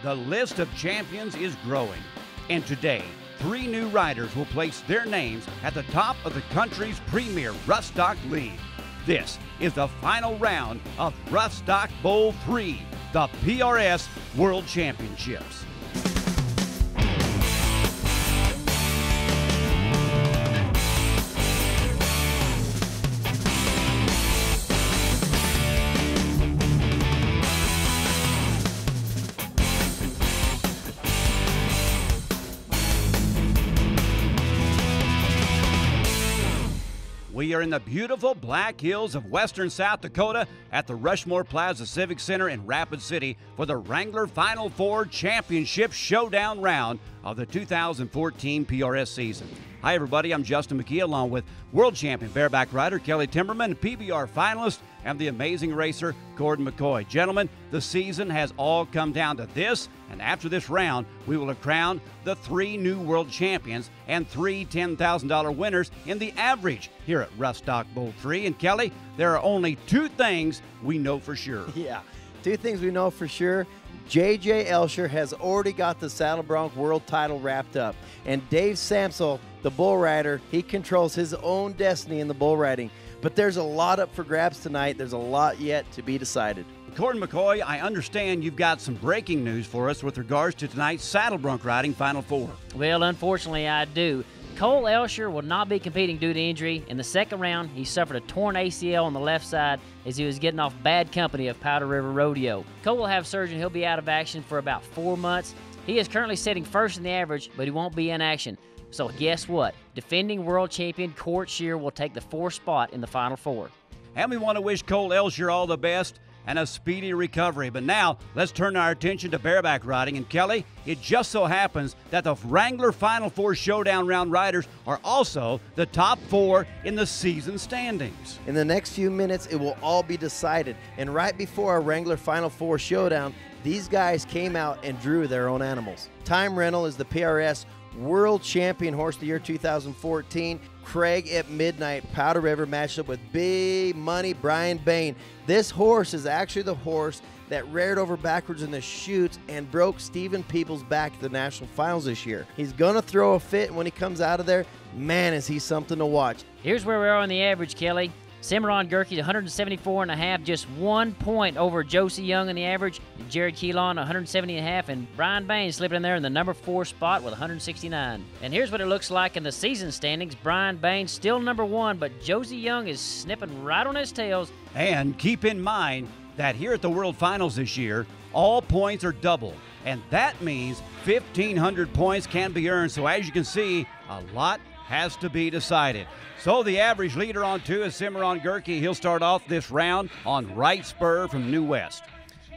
The list of champions is growing, and today, 3 new riders will place their names at the top of the country's premier rough stock league. This is the final round of Rough Stock Bowl 3, the PRS World Championships. We are in the beautiful Black Hills of western South Dakota at the Rushmore Plaza Civic Center in Rapid City for the Wrangler Final Four Championship Showdown round of the 2014 PRS season. Hi everybody, I'm Justin McKee along with world champion bareback rider Kelly Timmerman, PBR finalist, and the amazing racer Gordon McCoy. Gentlemen, the season has all come down to this, and after this round, we will crown the 3 new world champions and 3 $10,000 winners in the average here at Rough Stock Bowl 3. And Kelly, there are only 2 things we know for sure. Yeah, 2 things we know for sure. J.J. Elsher has already got the Saddle Bronc World title wrapped up. And Dave Samsel, the bull rider, he controls his own destiny in the bull riding. But there's a lot up for grabs tonight. There's a lot yet to be decided. Gordon McCoy, I understand you've got some breaking news for us with regards to tonight's Saddle Bronc riding Final Four. Well, unfortunately, I do. Cole Elsher will not be competing due to injury. In the second round, he suffered a torn ACL on the left side as he was getting off bad company of Powder River Rodeo. Cole will have surgery and he'll be out of action for about 4 months. He is currently sitting first in the average, but he won't be in action. So guess what? Defending world champion Court Shear will take the 4th spot in the Final Four. And we want to wish Cole Elsher all the best and a speedy recovery. But now, let's turn our attention to bareback riding. And Kelly, it just so happens that the Wrangler Final Four Showdown round riders are also the top 4 in the season standings. In the next few minutes, it will all be decided. And right before our Wrangler Final Four Showdown, these guys came out and drew their own animals. Time Rental is the PRS World Champion Horse of the year 2014. Craig at Midnight, Powder River, matched up with big money Brian Bain. This horse is actually the horse that reared over backwards in the chutes and broke Stephen Peoples' back at the national finals this year. He's gonna throw a fit when he comes out of there. Man, is he something to watch. Here's where we are on the average, Kelly. Cimarron Gerke, 174.5, just 1 point over Josie Young in the average. Jared Keelan, 170.5, and Brian Bain slipping in there in the number 4 spot with 169. And here's what it looks like in the season standings. Brian Bain still number 1, but Josie Young is snipping right on his tails. And keep in mind that here at the World Finals this year, all points are double. And that means 1,500 points can be earned. So as you can see, a lot has to be decided. So the average leader on 2 is Cimarron Gerke. He'll start off this round on right spur from New West.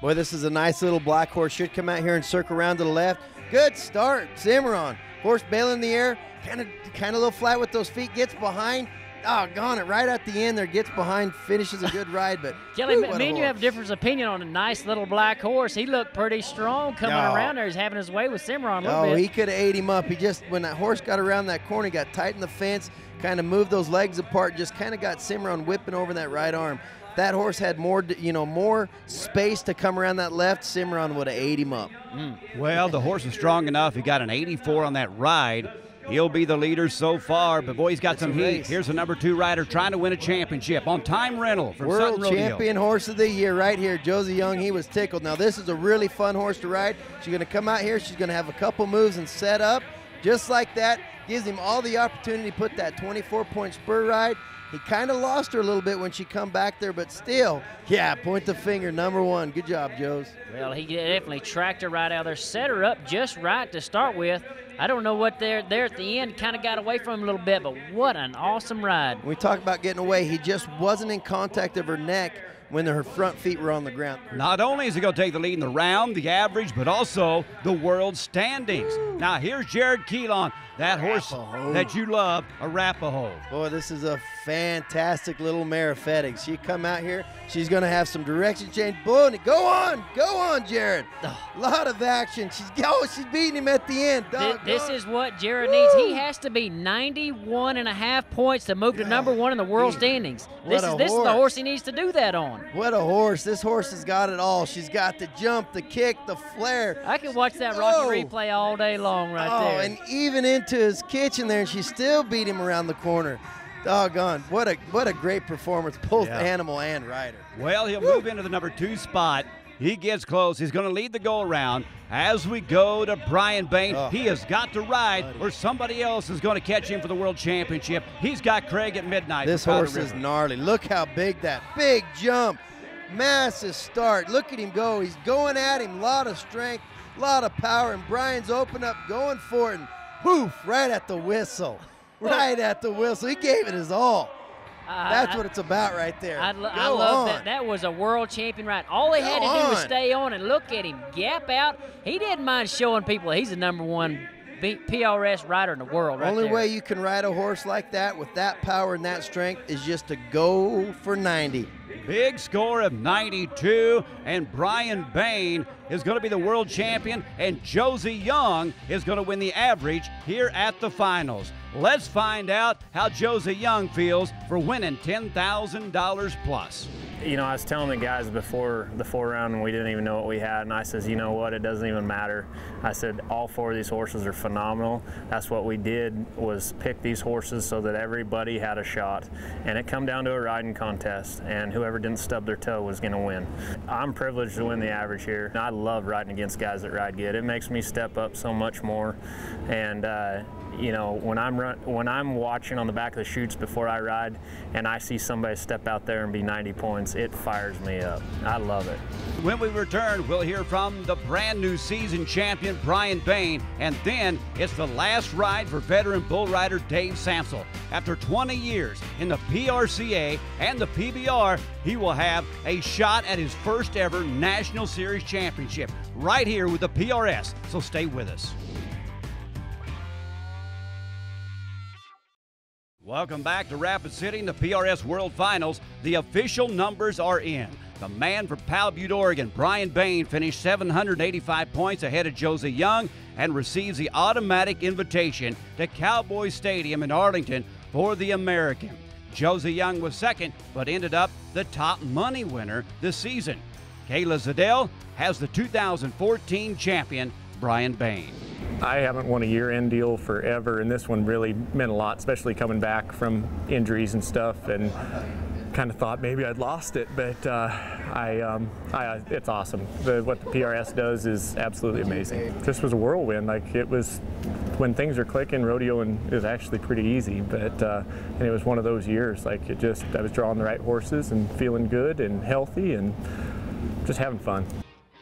Boy, this is a nice little black horse. Should come out here and circle around to the left. Good start, Cimarron. Horse bailing in the air, kind of a little flat with those feet, gets behind. Oh, gone it right at the end there, gets behind, finishes a good ride. But Kelly, me and you have a different opinion on a nice little black horse. He looked pretty strong coming around there. He's having his way with Cimarron a little bit. Oh, he could have ate him up. He just, when that horse got around that corner, he got tight in the fence, kind of moved those legs apart, just kind of got Cimarron whipping over that right arm. If that horse had more, more space to come around that left, Cimarron would have ate him up. Well, the horse is strong enough. He got an 84 on that ride. He'll be the leader so far, but boy, he's got some heat. Here's the number 2 rider trying to win a championship on Time Rental from World Sutton Rodeo. Champion Horse of the Year right here, Josie Young. He was tickled. Now, this is a really fun horse to ride. She's going to come out here. She's going to have a couple moves and set up. Just like that, gives him all the opportunity to put that 24-point spur ride. He kind of lost her a little bit when she come back there, but still, yeah, point the finger, number 1. Good job, Joes. Well, he definitely tracked her right out there, set her up just right to start with. I don't know what there at the end kind of got away from him a little bit, but what an awesome ride. When we talk about getting away, he just wasn't in contact of her neck when her front feet were on the ground. Not only is he going to take the lead in the round, the average, but also the world standings. Now here's Jared Keelan, that horse that you love, Arapahoe. Boy, this is a fantastic little mare, FedEx. She come out here, she's going to have some direction change. Boom, go on, Jared. A lot of action. She's beating him at the end. This is what Jared needs. He has to be 91.5 points to move to number 1 in the world standings. This is the horse he needs to do that on. What a horse. This horse has got it all. She's got the jump, the kick, the flare. I can watch that Rocky replay all day long right there. And even into his kitchen there, and she still beat him around the corner. Doggone. What a great performance, both animal and rider. Well, he'll move into the number 2 spot. He gets close. He's going to lead the go-around. As we go to Brian Bain, he has got to ride or somebody else is going to catch him for the World Championship. He's got Craig at midnight. This horse is gnarly. Look how big that big jump. Massive start. Look at him go. He's going at him. A lot of strength, a lot of power, and Brian's open up, going for it, and poof, right at the whistle. Right at the whistle. He gave it his all. That's what it's about right there. I love that. That was a world champion ride. All he had to do was stay on and look at him gap out. He didn't mind showing people he's the #1 PRS rider in the world right Only there. way you can ride a horse like that with that power and that strength is just to go for 90. Big score of 92, and Brian Bain is going to be the world champion, and Josie Young is going to win the average here at the finals. Let's find out how Josie Young feels for winning $10,000 plus. You know, I was telling the guys before the 4 round and we didn't even know what we had, and I says, you know what, it doesn't even matter. I said, all 4 of these horses are phenomenal. That's what we did, was pick these horses so that everybody had a shot. And it come down to a riding contest, and whoever didn't stub their toe was gonna win. I'm privileged to win the average here. I love riding against guys that ride good. It makes me step up so much more. And you know, when I'm watching on the back of the chutes before I ride and I see somebody step out there and be 90 points, it fires me up. I love it. When we return, we'll hear from the brand new season champion, Brian Bain, and then it's the last ride for veteran bull rider Dave Samsel. After 20 years in the PRCA and the PBR, he will have a shot at his first ever National Series championship right here with the PRS, so stay with us. Welcome back to Rapid City in the PRS World Finals. The official numbers are in. The man from Powell Butte, Oregon, Brian Bain, finished 785 points ahead of Josie Young and receives the automatic invitation to Cowboy Stadium in Arlington for the American. Josie Young was second, but ended up the top money winner this season. Kayla Zadell has the 2014 champion, Brian Bain. I haven't won a year-end deal forever, and this one really meant a lot, especially coming back from injuries and stuff, and kind of thought maybe I'd lost it, but it's awesome. What the PRS does is absolutely amazing. This was a whirlwind. Like, it was, when things are clicking, rodeoing is actually pretty easy, but and it was one of those years. Like, I was drawing the right horses and feeling good and healthy and just having fun.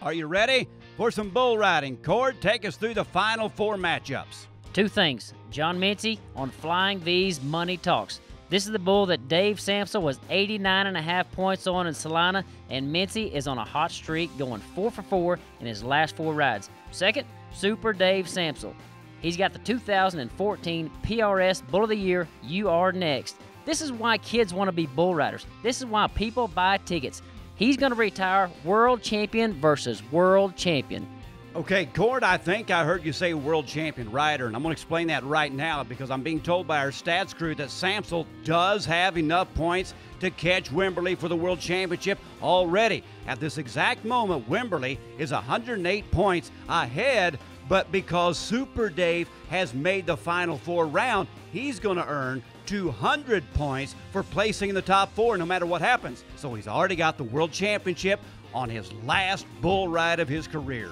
Are you ready for some bull riding? Cord, take us through the final 4 matchups. 2 things. John Mincy on Flying V's Money Talks. This is the bull that Dave Samsel was 89.5 points on in Salina, and Mincy is on a hot streak, going 4 for 4 in his last 4 rides. Second, Super Dave Samsel. He's got the 2014 PRS Bull of the Year, You Are Next. This is why kids want to be bull riders. This is why people buy tickets. He's going to retire world champion versus world champion. Okay, Cord, I think I heard you say world champion rider, and I'm going to explain that right now because I'm being told by our stats crew that Samsel does have enough points to catch Wimberly for the world championship already. At this exact moment, Wimberly is 108 points ahead, but because Super Dave has made the final 4 round, he's going to earn 200 points for placing in the top 4 no matter what happens. So he's already got the world championship on his last bull ride of his career.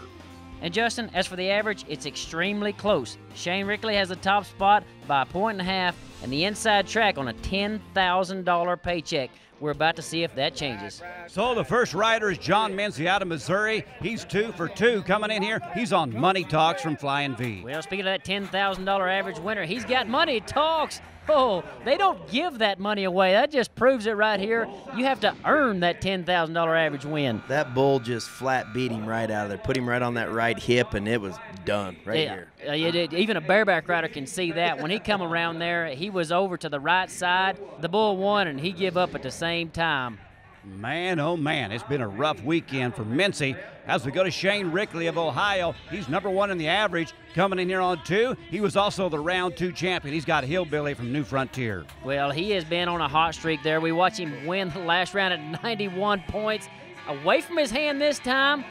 And Justin, as for the average, it's extremely close. Shane Rickley has the top spot by 1.5 points and the inside track on a $10,000 paycheck. We're about to see if that changes. So the first rider is John Mincy out of Missouri. He's 2 for 2 coming in here. He's on Money Talks from Flying V. Well, speaking of that $10,000 average winner, he's got Money Talks. Oh, they don't give that money away. That just proves it right here. You have to earn that $10,000 average win. That bull just flat beat him right out of there, put him right on that right hip, and it was done here. Even a bareback rider can see that. When he come around there, he was over to the right side. The bull won, and he give up at the same time. Man, oh man, it's been a rough weekend for Mincy. As we go to Shane Rickley of Ohio, he's #1 in the average, coming in here on 2. He was also the round 2 champion. He's got Hillbilly from New Frontier. Well, he has been on a hot streak there. We watch him win the last round at 91 points. Away from his hand this time.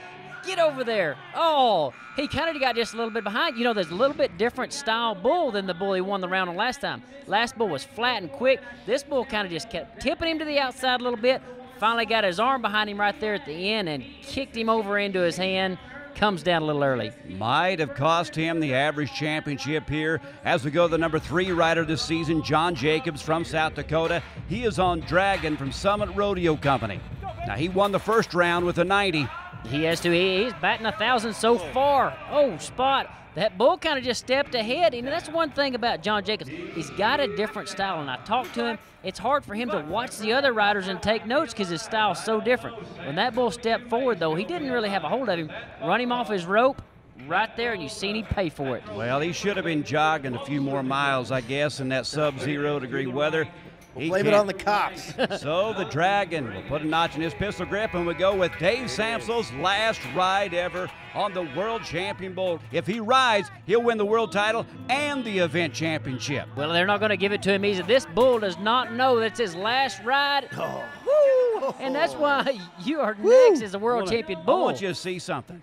Get over there. Oh, he kind of got just a little bit behind. You know, there's a little bit different style bull than the bull he won the round on last time. Last bull was flat and quick. This bull kind of just kept tipping him to the outside a little bit. Finally got his arm behind him right there at the end and kicked him over into his hand. Comes down a little early. Might have cost him the average championship here. As we go to the #3 rider this season, John Jacobs from South Dakota. He is on Dragon from Summit Rodeo Company. Now, he won the first round with a 90. He has to. He's batting 1,000 so far. Oh, Spot. That bull kind of just stepped ahead. You know, that's one thing about John Jacobs. He's got a different style, and I talked to him. It's hard for him to watch the other riders and take notes because his style's so different. When that bull stepped forward, though, he didn't really have a hold of him. Run him off his rope right there, and you seen him pay for it. Well, he should have been jogging a few more miles, I guess, in that sub-0 degree weather. Blame it on the cops. So the Dragon will put a notch in his pistol grip, and we go with Dave Samsel's last ride ever on the World Champion Bull. If he rides, he'll win the world title and the event championship. Well, they're not going to give it to him easy. This bull does not know that's his last ride. Oh. Woo! And that's why you are next as a world champion bull. I want you to see something.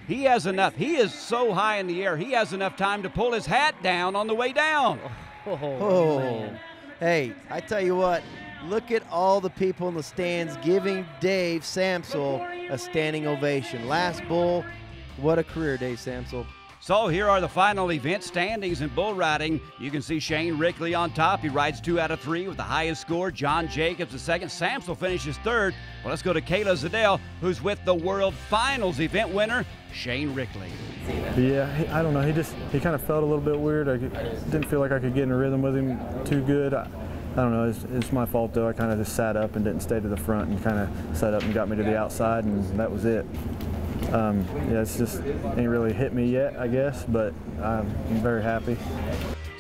He has enough. He is so high in the air, he has enough time to pull his hat down on the way down. Oh, man. Hey, I tell you what, look at all the people in the stands giving Dave Samsel a standing ovation. Last bull, what a career, Dave Samsel. So here are the final event standings in bull riding. You can see Shane Rickley on top. He rides 2 out of 3 with the highest score. John Jacobs the second. Samsel finishes 3rd. Well, let's go to Kayla Zadell, who's with the World Finals event winner, Shane Rickley. Yeah, I don't know. He kind of felt a little bit weird. I didn't feel like I could get in a rhythm with him too good. I don't know. It's my fault, though. I kind of just sat up and didn't stay to the front and kind of sat up and got me to the outside, and that was it. Yeah, it's just ain't really hit me yet, I guess, but I'm very happy.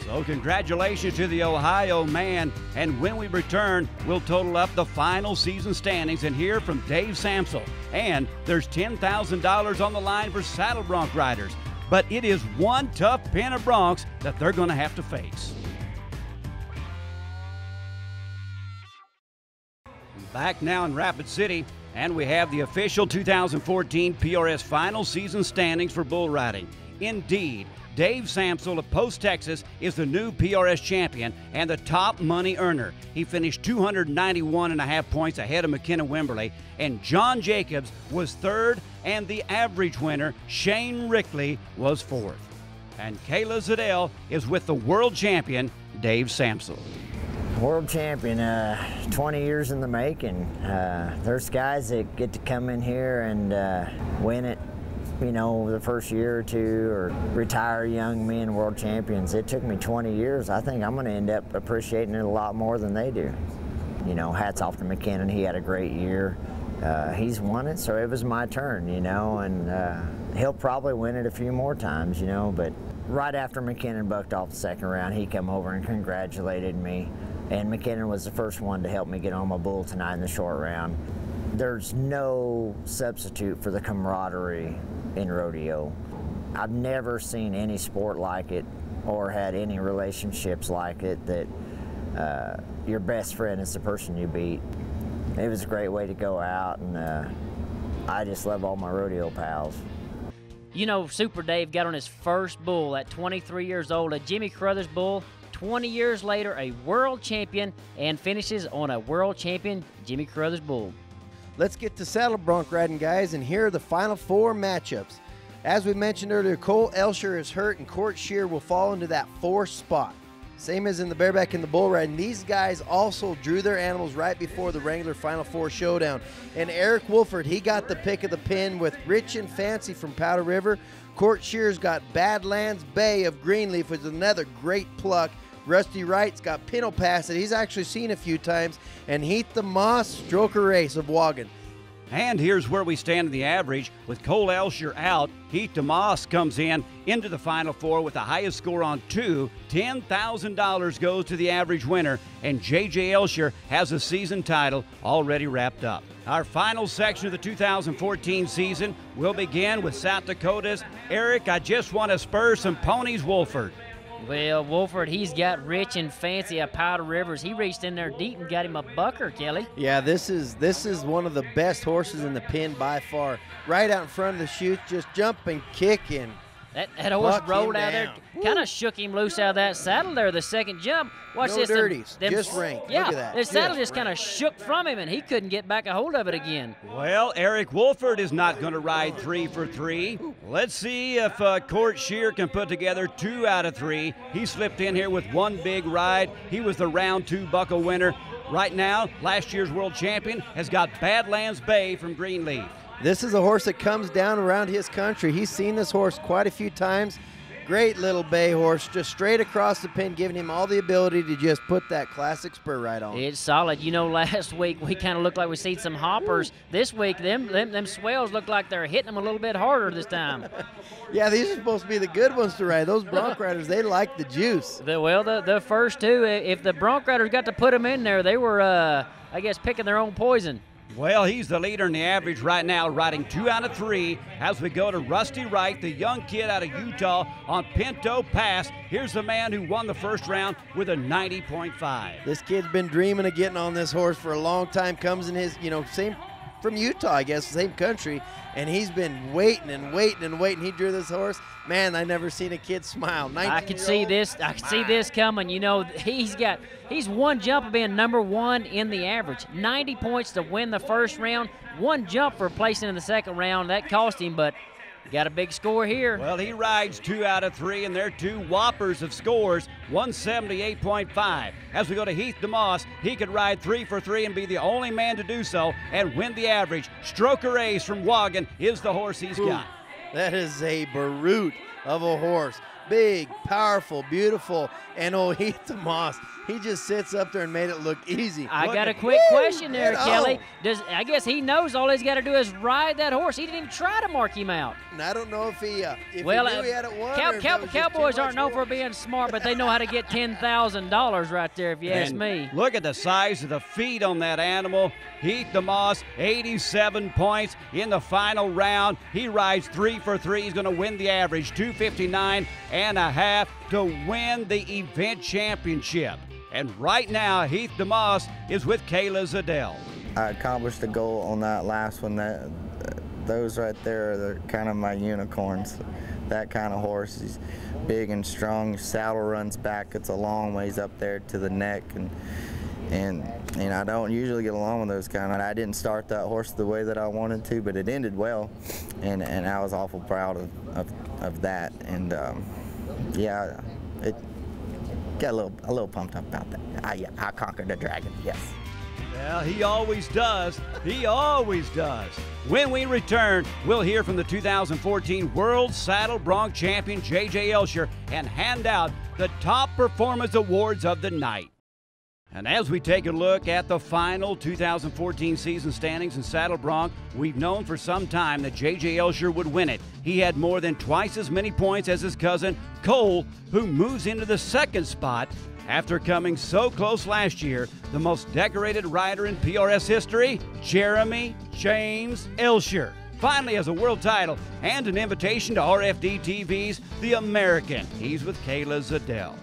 So congratulations to the Ohio man, and when we return, we'll total up the final season standings and hear from Dave Samsel. And there's $10,000 on the line for saddle bronc riders, but it is one tough pen of broncs that they're going to have to face. Back now in Rapid City, and we have the official 2014 PRS final season standings for bull riding. Indeed, Dave Samsel of Post, Texas is the new PRS champion and the top money earner. He finished 291.5 points ahead of McKenna Wimberley, and John Jacobs was 3rd, and the average winner, Shane Rickley, was 4th. And Kayla Zadell is with the world champion, Dave Samsel. World champion, 20 years in the making. There's guys that get to come in here and win it, you know, the first year or 2, or retire young men world champions. It took me 20 years. I think I'm going to end up appreciating it a lot more than they do. You know, hats off to McKinnon. He had a great year. He's won it, so it was my turn, you know, and he'll probably win it a few more times, you know, but right after McKinnon bucked off the 2nd round, he came over and congratulated me. And McKinnon was the first one to help me get on my bull tonight in the short round. There's no substitute for the camaraderie in rodeo. I've never seen any sport like it or had any relationships like it, that your best friend is the person you beat. It was a great way to go out, and I just love all my rodeo pals. You know, Super Dave got on his first bull at 23 years old, a Jimmy Carruthers bull. 20 years later, a world champion, and finishes on a world champion Jimmy Carruthers bull. Let's get to saddle bronc riding, guys, and here are the final 4 matchups. As we mentioned earlier, Cole Elsher is hurt, and Court Shear will fall into that 4th spot. Same as in the bareback and the bull riding. These guys also drew their animals right before the Wrangler Final 4 showdown. And Eric Wolford, he got the pick of the pin with Rich and Fancy from Powder River. Court Shear's got Badlands Bay of Greenleaf, which is another great pluck. Rusty Wright's got Pinto Pass that he's actually seen a few times, and Heath the Moss Stroker Race of Wagon. And here's where we stand in the average. With Cole Elsher out, Heath DeMoss comes into the Final 4 with the highest score on 2. $10,000 goes to the average winner, and J.J. Elsher has a season title already wrapped up. Our final section of the 2014 season will begin with South Dakota's Eric, I Just Want to Spur Some Ponies Wolford. Well, Wolford, he's got rich and fancy at Powder Rivers. He reached in there deep and got him a bucker, Kelly. Yeah, this is one of the best horses in the pen by far. Right out in front of the chute, just jumping, kicking. That horse Buck rolled him out there, down. kind of shook him loose out of that saddle there, the second jump. Watch No this. dirties, just rank. Look Yeah, at that, the saddle just just kind of shook from him, and he couldn't get back a hold of it again. Well, Eric Wolford is not going to ride 3 for 3. Let's see if Court Shear can put together 2 out of 3. He slipped in here with 1 big ride. He was the round 2 buckle winner. Right now, last year's world champion has got Badlands Bay from Greenleaf. This is a horse that comes down around his country. He's seen this horse quite a few times. Great little bay horse, just straight across the pen, giving him all the ability to just put that classic spur right on. It's solid. You know, last week we kind of looked like we seen some hoppers. This week, them swells look like they're hitting them a little bit harder this time. Yeah, these are supposed to be the good ones to ride. Those bronc riders, they like the juice. The first 2, if the bronc riders got to put them in there, they were, I guess, picking their own poison. Well, he's the leader in the average right now, riding 2 out of 3 as we go to Rusty Wright, the young kid out of Utah on Pinto Pass. Here's the man who won the first round with a 90.5. This kid's been dreaming of getting on this horse for a long time. Comes in his, same from Utah, I guess, same country, and he's been waiting and waiting and waiting. He drew this horse. Man, I never seen a kid smile. I could see this. I could see this coming. You know, he's 1 jump of being number 1 in the average. 90 points to win the first round. 1 jump for placing in the second round. That cost him, but got a big score here. Well, he rides 2 out of 3, and they're 2 whoppers of scores, 178.5. As we go to Heath DeMoss, he could ride 3 for 3 and be the only man to do so and win the average. Stroker Ace from Wagon is the horse he's got. That is a brute of a horse. Big, powerful, beautiful, and old Heath DeMoss, he just sits up there and made it look easy. I got a quick question there, Kelly. I guess he knows all he's got to do is ride that horse. He didn't even try to mark him out. And I don't know if he knew he had it won. Cowboys aren't known for being smart, but they know how to get $10,000 right there, if you ask me. Look at the size of the feet on that animal. Heath DeMoss, 87 points in the final round. He rides 3 for 3. He's going to win the average, 259.5 to win the event championship. And right now, Heath DeMoss is with Kayla Zadell. I accomplished a goal on that last one. Those right there are kind of my unicorns. That kind of horse. He's big and strong. Saddle runs back. It's a long ways up there to the neck, and I don't usually get along with those kind of. I didn't start that horse the way that I wanted to, but it ended well, and I was awful proud of that. And yeah, it got a little pumped up about that. I conquered the dragon. Yes. Well, he always does. He always does. When we return, we'll hear from the 2014 World Saddle Bronc Champion J.J. Elsher and hand out the top performance awards of the night. And as we take a look at the final 2014 season standings in Saddle Bronc, we've known for some time that J.J. Elsher would win it. He had more than twice as many points as his cousin, Cole, who moves into the second spot after coming so close last year. The most decorated rider in PRS history, Jeremy James Elsher, finally has a world title and an invitation to RFD TV's The American. He's with Kayla Zadell.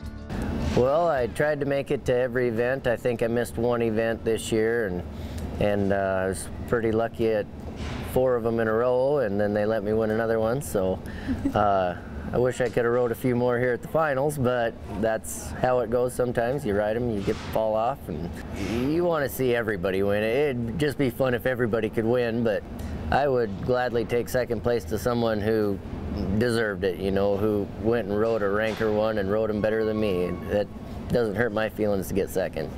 Well, I tried to make it to every event. I think I missed 1 event this year, and I was pretty lucky at 4 of them in a row, and then they let me win another one. So I wish I could have rode a few more here at the finals, but that's how it goes sometimes. You ride them, you get to fall off, and you want to see everybody win. It'd just be fun if everybody could win, but I would gladly take second place to someone who deserved it, who went and rode a ranker 1 and rode them better than me. That doesn't hurt my feelings to get second.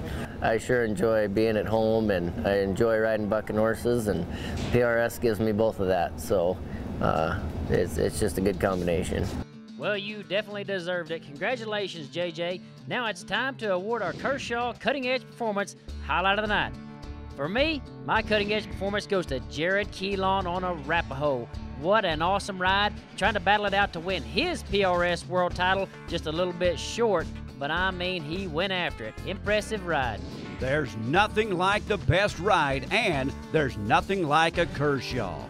I sure enjoy being at home, and I enjoy riding bucking horses, and PRS gives me both of that, so it's just a good combination. Well, you definitely deserved it. Congratulations, JJ. Now it's time to award our Kershaw Cutting Edge Performance Highlight of the Night. For me, my cutting edge performance goes to Jared Keelan on Arapahoe. What an awesome ride, trying to battle it out to win his PRS world title, just a little bit short, but I mean he went after it. Impressive ride. There's nothing like the best ride, and there's nothing like a Kershaw.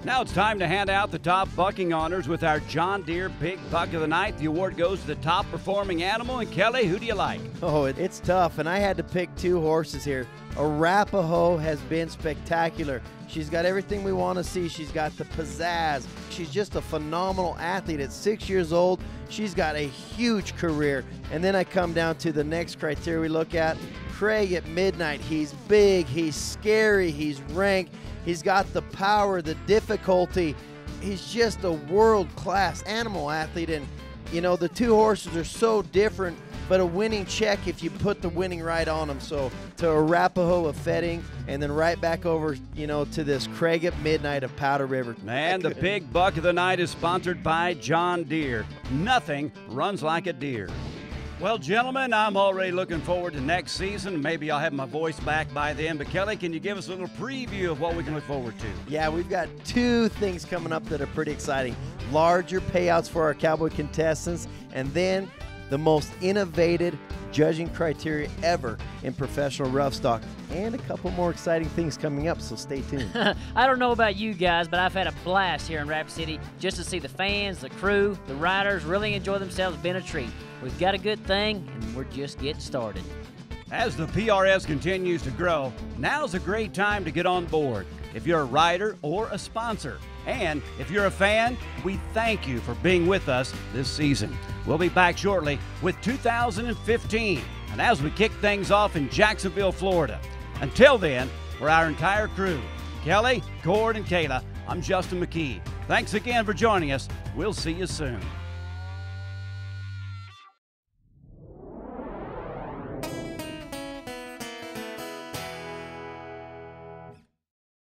Now it's time to hand out the top bucking honors with our John Deere Big Buck of the Night. The award goes to the top performing animal. And Kelly, who do you like? Oh, it's tough, and I had to pick two horses here. Arapahoe has been spectacular. She's got everything we want to see. She's got the pizzazz. She's just a phenomenal athlete. At 6 years old, she's got a huge career. And then I come down to the next criteria we look at. Craig at Midnight. He's big, he's scary, he's ranked, he's got the power, the difficulty. He's just a world-class animal athlete. And, you know, the two horses are so different, but a winning check if you put the winning right on them. So to Arapahoe of Fetting, and then right back over, you know, to this Craig at Midnight of Powder River. And the Big Buck of the Night is sponsored by John Deere. Nothing runs like a deer. Well, gentlemen, I'm already looking forward to next season. Maybe I'll have my voice back by then. But Kelly, can you give us a little preview of what we can look forward to? Yeah, we've got two things coming up that are pretty exciting. Larger payouts for our Cowboy contestants, and then the most innovative judging criteria ever in professional rough stock, and a couple more exciting things coming up, so stay tuned. I don't know about you guys, but I've had a blast here in Rapid City just to see the fans, the crew, the riders really enjoy themselves. It's been a treat. We've got a good thing, and we're just getting started. As the PRS continues to grow, now's a great time to get on board. If you're a rider or a sponsor, and if you're a fan, we thank you for being with us this season. We'll be back shortly with 2015, and as we kick things off in Jacksonville, Florida. Until then, for our entire crew, Kelly, Cord, and Kayla, I'm Justin McKee. Thanks again for joining us. We'll see you soon.